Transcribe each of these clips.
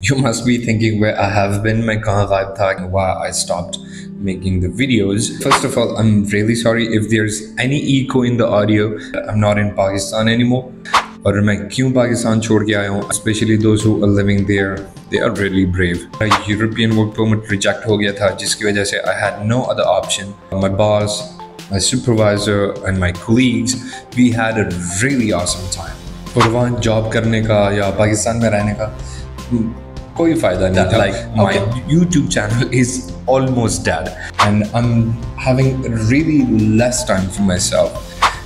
You must be thinking where I have been, मैं कहाँ गायब था, and why I stopped making the videos. First of all, I'm really sorry if there's any echo in the audio. I'm not in Pakistan anymore. और मैं क्यों पाकिस्तान छोड़ के आया हूँ, especially those who are living there, they are really brave. My European work permit reject हो गया था, जिसकी वजह से I had no other option. My boss, my supervisor and my colleagues, we had a really awesome time. और वहाँ job करने का या पाकिस्तान में रहने का कोई फायदा नहीं था. Like my YouTube channel is almost dead and I'm having really less time for myself.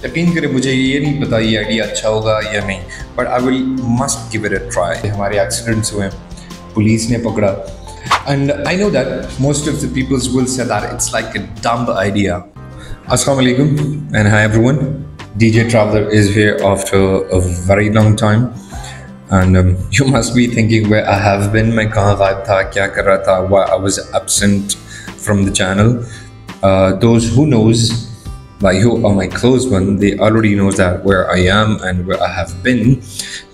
यकीन करें मुझे ये नहीं पता ये आइडिया अच्छा होगा या नहीं, but I will must give it a try. हमारे एक्सीडेंट्स हुए, पुलिस ने पकड़ा, and I know that most of the people will say that it's like a dumb idea. Assalamu alaikum and hi everyone. DJ Traveler is here after a very long time. And you must be thinking where I have been, मैं कहाँ गायब था, क्या कर रहा था, why I was absent from the channel. Those who knows, like who are my close one, they already knows that where I am and where I have been.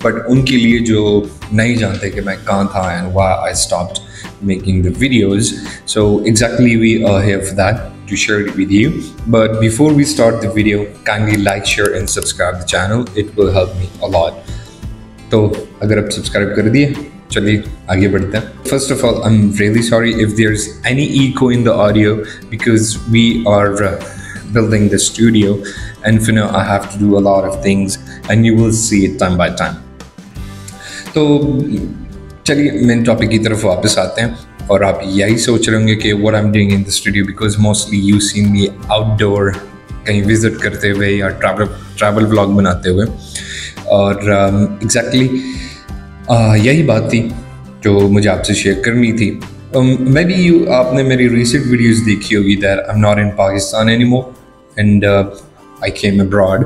But उनके लिए जो नहीं जानते कि मैं कहाँ था and why I stopped making the videos. So exactly we are here for that, to share it with you. But before we start the video, kindly like, share and subscribe the channel. It will help me a lot. तो अगर आप subscribe कर दिए, चलिए आगे बढ़ते हैं. First of all, I'm really sorry if there's any echo in the audio because we are building the studio and for now I have to do a lot of things and you will see it time by time. तो चलिए main topic की तरफ वापस आते हैं और आप यही सोच रहे होंगे कि what I'm doing in the studio because mostly you see me outdoor कहीं विजिट करते हुए या ट्रैवल व्लॉग बनाते हुए. और एग्जैक्टली यही बात थी जो मुझे आपसे शेयर करनी थी. मे बी आपने मेरी रिसेंट वीडियोस देखी होगी that I am not in Pakistan anymore and I came abroad.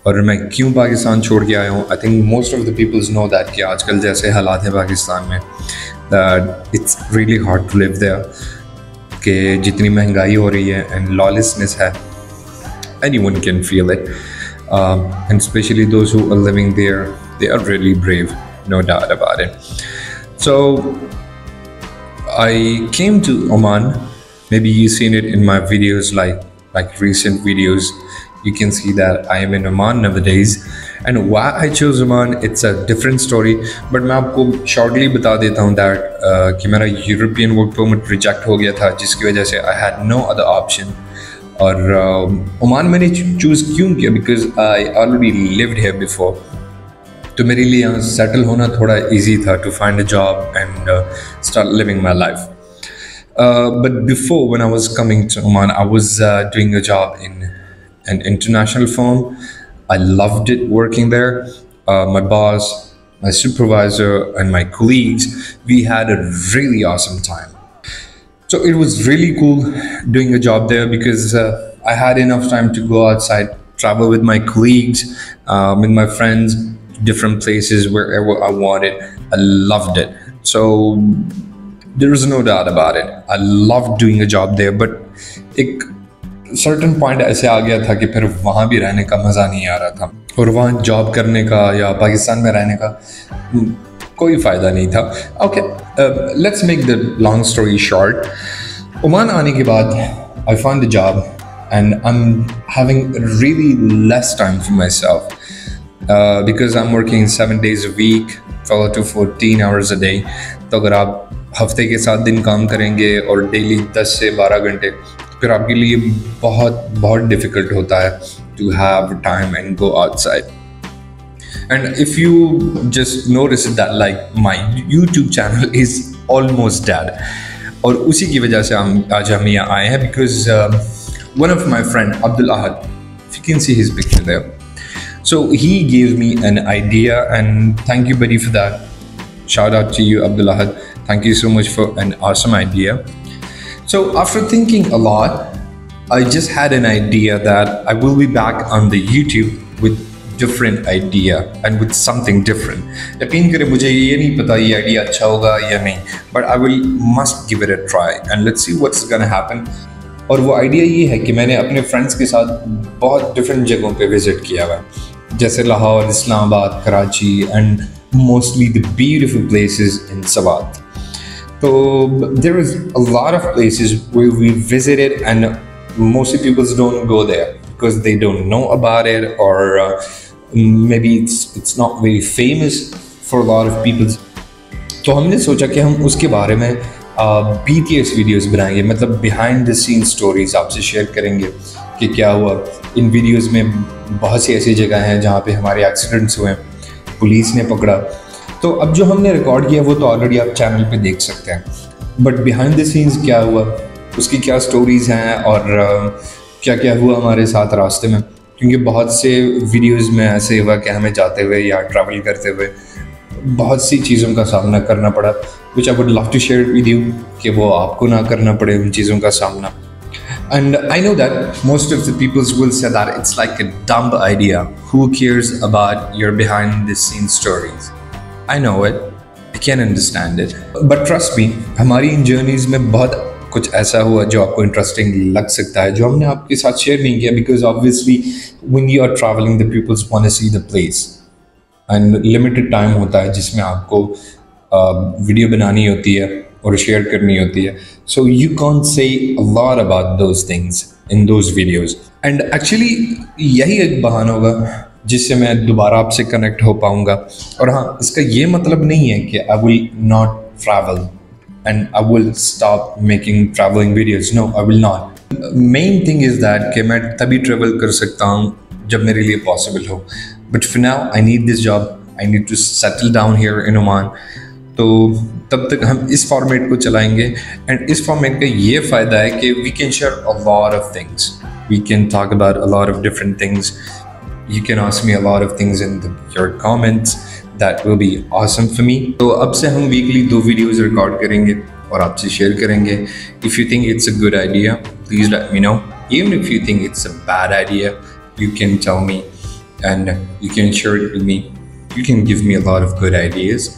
और मैं क्यों पाकिस्तान छोड़ के आया हूँ, I think most of the peoples know that कि आजकल जैसे हालात हैं पाकिस्तान में that it's really hard to live there, कि जितनी महंगाई हो रही है एंड लॉलेसनेस है, anyone can feel it. And especially those who are living there, they are really brave, no doubt about it. So I came to Oman. Maybe you've seen it in my videos, like recent videos. You can see that I am in Oman nowadays. And why I chose Oman, it's a different story. But मैं आपको shortly बता देता हूँ that कि मेरा European work permit reject हो गया था, जिसकी वजह से I had no other option. और ओमान मैंने चूज़ क्यों किया, because I already lived here before. तो मेरे लिए यहाँ सेटल होना थोड़ा इजी था to find a job and start living my life. But before when I was coming to Oman I was doing a job in an international firm. I loved it working there. My boss, my supervisor and my colleagues, we had a really awesome time. So it was really cool doing a job there because I had enough time to go outside, travel with my colleagues, with my friends, different places, wherever I wanted. I loved it. So there is no doubt about it. I loved doing a job there, but एक certain point ऐसे आ गया था कि फिर वहाँ भी रहने का मज़ा नहीं आ रहा था और वहाँ जॉब करने का या पाकिस्तान में रहने का कोई फ़ायदा नहीं था. Okay, let's make the long story short. Oman आने के बाद I found the job and I am having really less time for my self because I am working 7 days a week, 12 to 14 hours a day. तो अगर आप हफ्ते के 7 दिन काम करेंगे और डेली 10 से 12 घंटे, फिर आपके लिए बहुत डिफ़िकल्ट होता है to have time and go outside. And if you just notice that like my YouTube channel is almost dead, और उसी की वजह से आज हम यहाँ आए हैं because one of my friend Abdul Ahad, if you can see his picture there, so he gave me an idea and thank you buddy for that. Shout out to you Abdul Ahad, thank you so much for an awesome idea. So after thinking a lot, I just had an idea that I will be back on the YouTube with different idea and with something different. यकीन करें मुझे ये नहीं पता ये idea अच्छा होगा या नहीं, but I will must give it a try and let's see what's gonna happen. और वो आइडिया ये है कि मैंने अपने फ्रेंड्स के साथ बहुत डिफरेंट जगहों पे विजिट किया हुआ है, जैसे Lahore, Islamabad, Karachi and mostly the beautiful places in Sawat. So there is a lot of places where we visited, and mostly people don't go there because they don't know about it, or maybe it's not very famous for a lot of people. तो हमने सोचा कि हम उसके बारे में BTS videos बनाएंगे, मतलब बिहाइंड द सीन स्टोरीज आपसे शेयर करेंगे कि क्या हुआ इन वीडियोस में। बहुत सी ऐसी जगह हैं जहाँ पे हमारे एक्सीडेंट्स हुए, पुलिस ने पकड़ा। तो अब जो हमने रिकॉर्ड किया वो तो ऑलरेडी आप चैनल पे देख सकते हैं, बट बिहाइंड द सीन्स क्या हुआ, उसकी क्या स्टोरीज़ हैं, और क्या क्या हुआ हमारे साथ रास्ते में। क्योंकि बहुत से वीडियोस में ऐसे हुआ कि हमें जाते हुए या ट्रैवल करते हुए बहुत सी चीज़ों का सामना करना पड़ा, which I would love to share with you, कि वो आपको ना करना पड़े उन चीज़ों का सामना। And I know that most of the people will say that it's like a dumb idea. Who cares about your behind the scenes stories? I know it. I can understand it. But trust me, हमारी इन journeys में बहुत कुछ ऐसा हुआ जो आपको interesting लग सकता है, जो हमने आपके साथ शेयर नहीं किया, because obviously when you are traveling the people want to see the place and limited time होता है जिसमें आपको वीडियो बनानी होती है और शेयर करनी होती है, so you can't say a lot about those things in those videos. And actually यही एक बहाना होगा जिससे मैं दोबारा आपसे कनेक्ट हो पाऊँगा। और हाँ, इसका ये मतलब नहीं है कि I will not travel and I will stop making traveling videos. No, I will not. Main thing is that कि मैं तभी ट्रेवल कर सकता हूँ जब मेरे लिए पॉसिबल हो, but for now I need this job. I need to settle down here in Oman. तो तब तक हम इस फॉर्मेट को चलाएंगे, एंड इस फॉर्मेट का ये फ़ायदा है कि we can share a lot of things, we can talk about a lot of different things, you can ask me a lot of things in your comments, that will be awesome for me. तो अब से हम weekly 2 videos record करेंगे और आपसे share करेंगे। If you think it's a good idea, please let me know. Even if you think it's a bad idea, you can tell me and you can share it with me. You can give me a lot of good ideas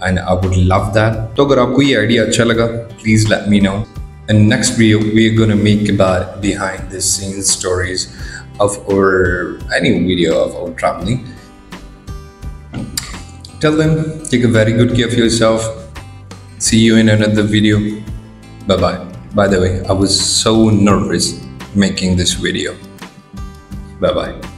and I would love that. तो अगर आपको ये idea अच्छा लगा, please let me know. And next video we're gonna make about behind the scenes stories of any video of our traveling. Till then, take a very good care of yourself. See you in another video. Bye bye. By the way, I was so nervous making this video. Bye bye.